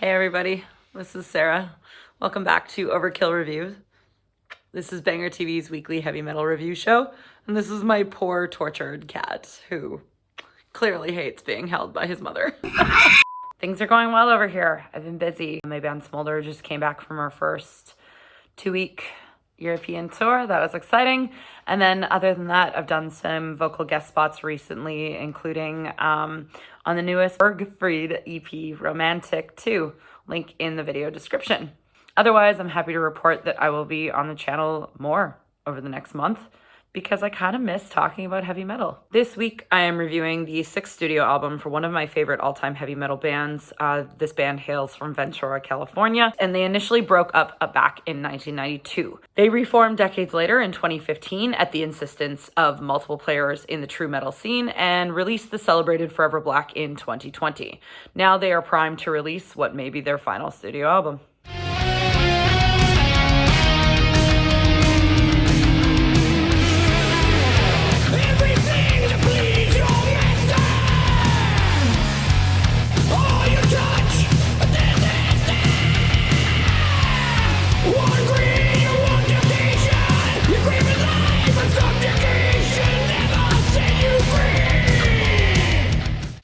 Hey everybody, this is Sarah. Welcome back to Overkill Reviews. This is BangerTV's weekly heavy metal review show, and this is my poor tortured cat who clearly hates being held by his mother. Things are going well over here. I've been busy. My band Smolder just came back from our first 2-week European tour. That was exciting. And then other than that, I've done some vocal guest spots recently, including on the newest Bergfried EP, Romantic 2, link in the video description. Otherwise, I'm happy to report that I will be on the channel more over the next month because I kind of miss talking about heavy metal. This week, I am reviewing the 6th studio album for one of my favorite all-time heavy metal bands. This band hails from Ventura, California, and they initially broke up back in 1992. They reformed decades later in 2015 at the insistence of multiple players in the true metal scene and released the celebrated Forever Black in 2020. Now they are primed to release what may be their final studio album.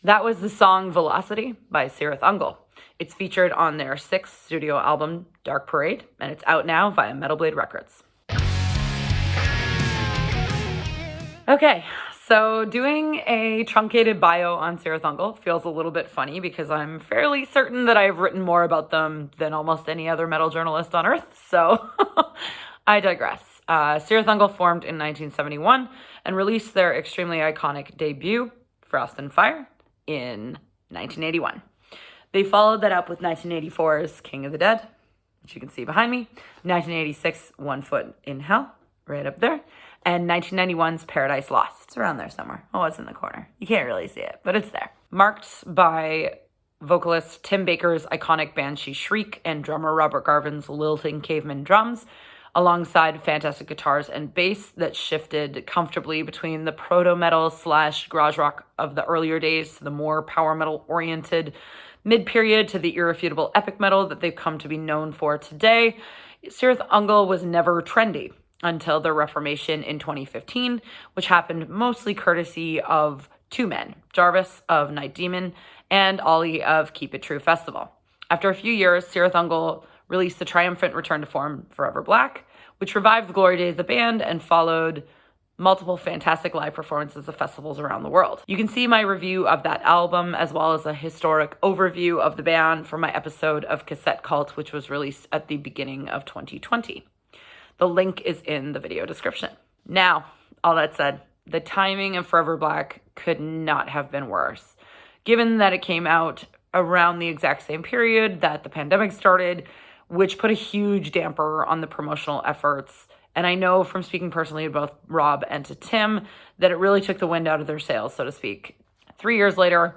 That was the song Velocity by Cirith Ungol. It's featured on their 6th studio album, Dark Parade, and it's out now via Metal Blade Records. Okay, so doing a truncated bio on Cirith Ungol feels a little bit funny because I'm fairly certain that I've written more about them than almost any other metal journalist on earth, so I digress. Cirith Ungol formed in 1971 and released their extremely iconic debut, Frost and Fire, in 1981. They followed that up with 1984's King of the Dead, which you can see behind me, 1986's One Foot in Hell, right up there, and 1991's Paradise Lost. It's around there somewhere. Oh, it's in the corner. You can't really see it, but it's there. Marked by vocalist Tim Baker's iconic Banshee Shriek and drummer Robert Garvin's lilting caveman drums, alongside fantastic guitars and bass that shifted comfortably between the proto-metal / garage rock of the earlier days to the more power metal-oriented mid-period to the irrefutable epic metal that they've come to be known for today. Cirith Ungol was never trendy until their reformation in 2015, which happened mostly courtesy of two men, Jarvis of Night Demon and Ollie of Keep It True Festival. After a few years, Cirith Ungol released the triumphant return to form Forever Black, which revived the glory days of the band and followed multiple fantastic live performances of festivals around the world. You can see my review of that album as well as a historic overview of the band from my episode of Cassette Cult, which was released at the beginning of 2020. The link is in the video description. Now, all that said, the timing of Forever Black could not have been worse, given that it came out around the exact same period that the pandemic started, which put a huge damper on the promotional efforts. And I know from speaking personally to both Rob and to Tim that it really took the wind out of their sails, so to speak. 3 years later,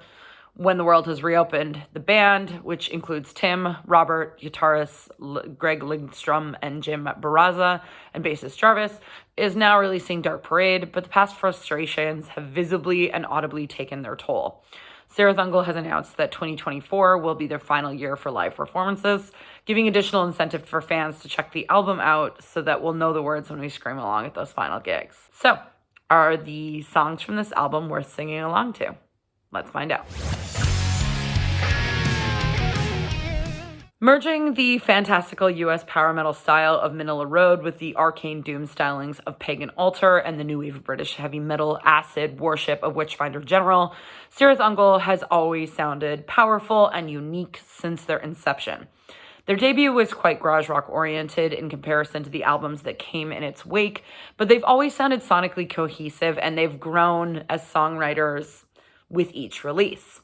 when the world has reopened, the band, which includes Tim, Robert, guitarist Greg Lindstrom, and Jim Barraza, and bassist Jarvis, is now releasing Dark Parade, but the past frustrations have visibly and audibly taken their toll. Cirith Ungol has announced that 2024 will be their final year for live performances, giving additional incentive for fans to check the album out so that we'll know the words when we scream along at those final gigs. So, are the songs from this album worth singing along to? Let's find out. Merging the fantastical US power metal style of Manila Road with the arcane doom stylings of Pagan Altar and the new wave of British heavy metal acid worship of Witchfinder General, Cirith Ungol has always sounded powerful and unique since their inception. Their debut was quite garage rock oriented in comparison to the albums that came in its wake, but they've always sounded sonically cohesive and they've grown as songwriters with each release.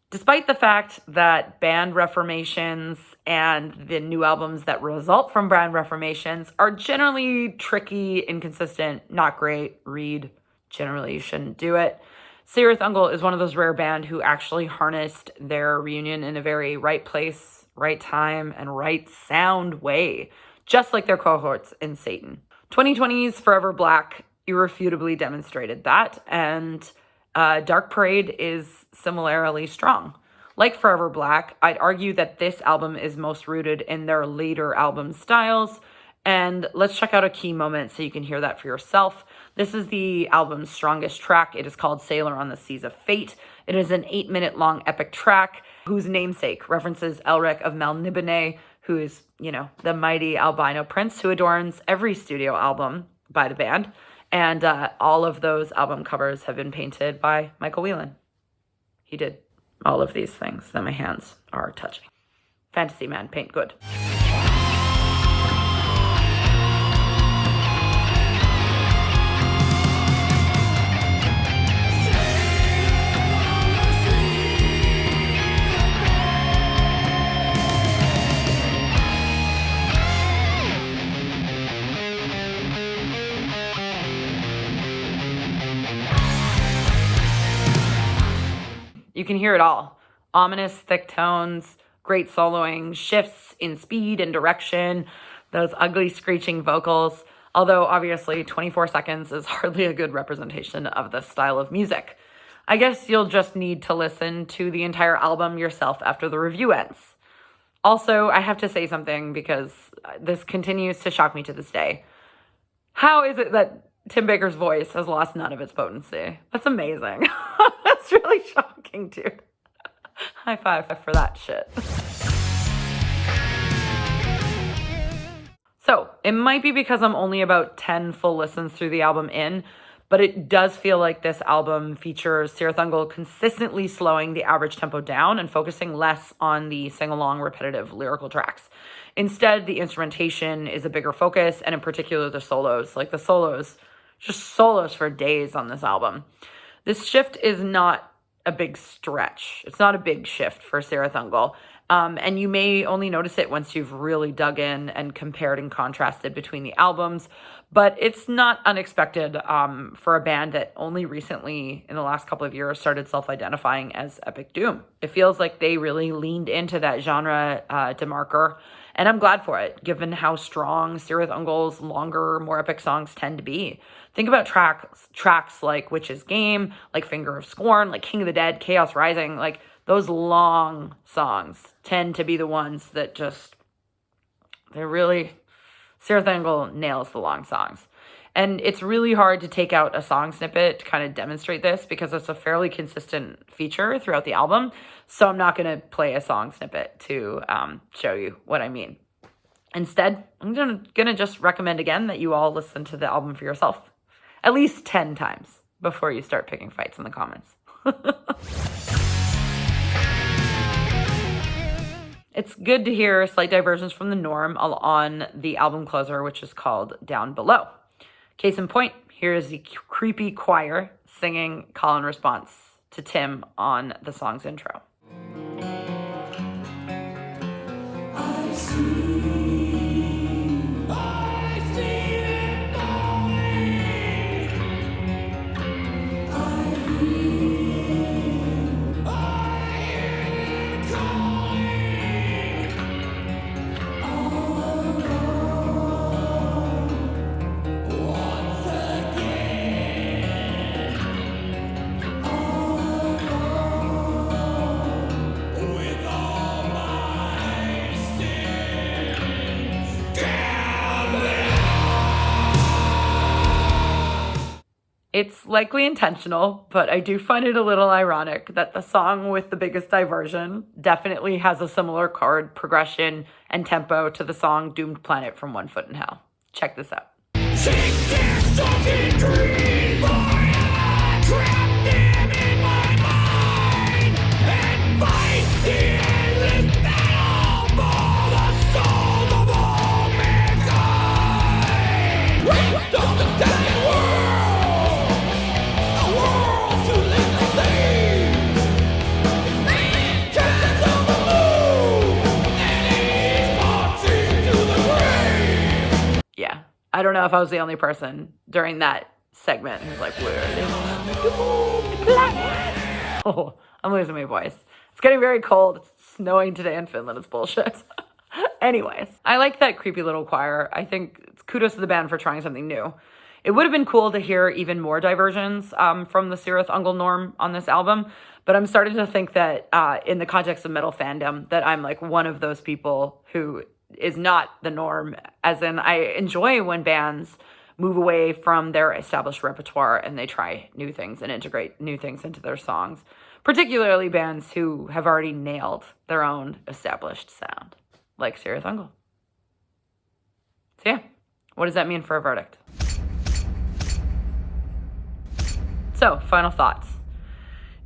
Despite the fact that band reformations and the new albums that result from band reformations are generally tricky, inconsistent, not great, read, generally you shouldn't do it, Cirith Ungol is one of those rare band who actually harnessed their reunion in a very right place, right time, and right sound way, just like their cohorts in Satan. 2020's Forever Black irrefutably demonstrated that, and Dark Parade is similarly strong. Like Forever Black, I'd argue that this album is most rooted in their later album styles. And let's check out a key moment so you can hear that for yourself. This is the album's strongest track. It is called Sailor on the Seas of Fate. It is an 8-minute long epic track whose namesake references Elric of Melniboné, who is, the mighty albino prince who adorns every studio album by the band. And all of those album covers have been painted by Michael Whelan. He did all of these things that my hands are touching. Fantasy man, paint good. You can hear it all. Ominous, thick tones, great soloing, shifts in speed and direction, those ugly screeching vocals. Although obviously 24 seconds is hardly a good representation of this style of music. I guess you'll just need to listen to the entire album yourself after the review ends. Also, I have to say something because this continues to shock me to this day. How is it that Tim Baker's voice has lost none of its potency? That's amazing. That's really shocking, dude. High five for that shit. So, it might be because I'm only about 10 full listens through the album in, but it does feel like this album features Cirith Ungol consistently slowing the average tempo down and focusing less on the sing-along repetitive lyrical tracks. Instead, the instrumentation is a bigger focus, and in particular the solos. Like the solos, just solos for days on this album. This shift is not a big stretch. It's not a big shift for Cirith Ungol. And you may only notice it once you've really dug in and compared and contrasted between the albums. But it's not unexpected for a band that only recently, in the last couple of years, started self-identifying as Epic Doom. It feels like they really leaned into that genre demarker. And I'm glad for it, given how strong Cirith Ungol's longer, more epic songs tend to be. Think about tracks like Witch's Game, like Finger of Scorn, like King of the Dead, Chaos Rising. Like, those long songs tend to be the ones that just, Cirith Ungol nails the long songs. And it's really hard to take out a song snippet to kind of demonstrate this because it's a fairly consistent feature throughout the album. So I'm not going to play a song snippet to show you what I mean. Instead, I'm going to just recommend again that you all listen to the album for yourself. At least 10 times before you start picking fights in the comments. It's good to hear slight diversions from the norm on the album closer, which is called Down Below. Case in point, here is the creepy choir singing call and response to Tim on the song's intro. I see it going. I hear it calling. All alone. Once again. All alone. With all my sins. It's likely intentional, but I do find it a little ironic that the song with the biggest diversion definitely has a similar chord progression and tempo to the song Doomed Planet from One Foot in Hell. Check this out. Yeah, I don't know if I was the only person during that segment who's like, where are they on the planet? Oh, I'm losing my voice. It's getting very cold. It's snowing today in Finland. It's bullshit. Anyways, I like that creepy little choir. I think it's kudos to the band for trying something new. It would have been cool to hear even more diversions from the Cirith Ungol norm on this album, but I'm starting to think that in the context of metal fandom, that I'm like one of those people who is not the norm, as in I enjoy when bands move away from their established repertoire and they try new things and integrate new things into their songs, particularly bands who have already nailed their own established sound, like Cirith Ungol. So yeah, what does that mean for a verdict? So, final thoughts.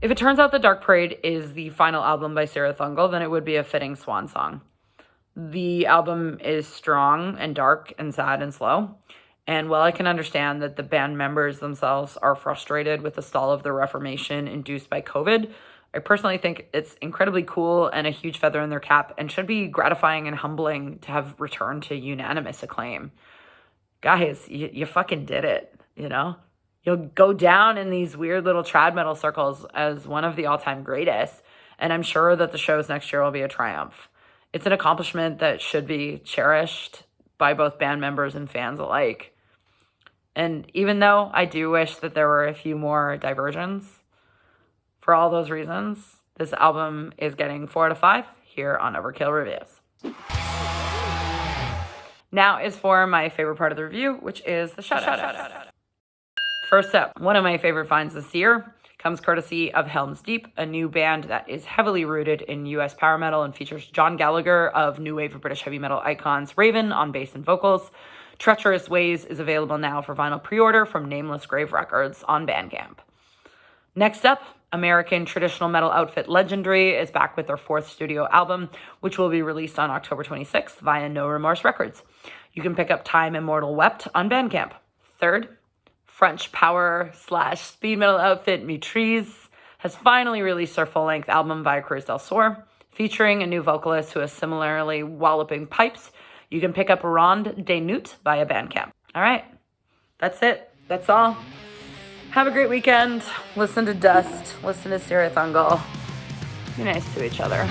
If it turns out that Dark Parade is the final album by Cirith Ungol, then it would be a fitting swan song. The album is strong and dark and sad and slow. And while I can understand that the band members themselves are frustrated with the stall of the reformation induced by COVID, I personally think it's incredibly cool and a huge feather in their cap and should be gratifying and humbling to have returned to unanimous acclaim. Guys, you fucking did it, you know? You'll go down in these weird little trad metal circles as one of the all-time greatest, and I'm sure that the shows next year will be a triumph. It's an accomplishment that should be cherished by both band members and fans alike. And even though I do wish that there were a few more diversions, for all those reasons, this album is getting 4 out of 5 here on Overkill Reviews. Now is for my favorite part of the review, which is the shout-out. First up, one of my favorite finds this year comes courtesy of Helm's Deep, a new band that is heavily rooted in US power metal and features John Gallagher of new wave of British heavy metal icons Raven on bass and vocals. Treacherous Ways is available now for vinyl pre-order from Nameless Grave Records on Bandcamp. Next up, American traditional metal outfit Legendary is back with their 4th studio album, which will be released on October 26th via No Remorse Records. You can pick up Time Immortal Wept on Bandcamp. Third, French power / speed metal outfit Maîtrise has finally released their full-length album via Cruz del Sur, featuring a new vocalist who has similarly walloping pipes. You can pick up Ronde des Nuits via Bandcamp. All right, that's it. That's all. Have a great weekend. Listen to Dust. Listen to Cirith Ungol. Be nice to each other.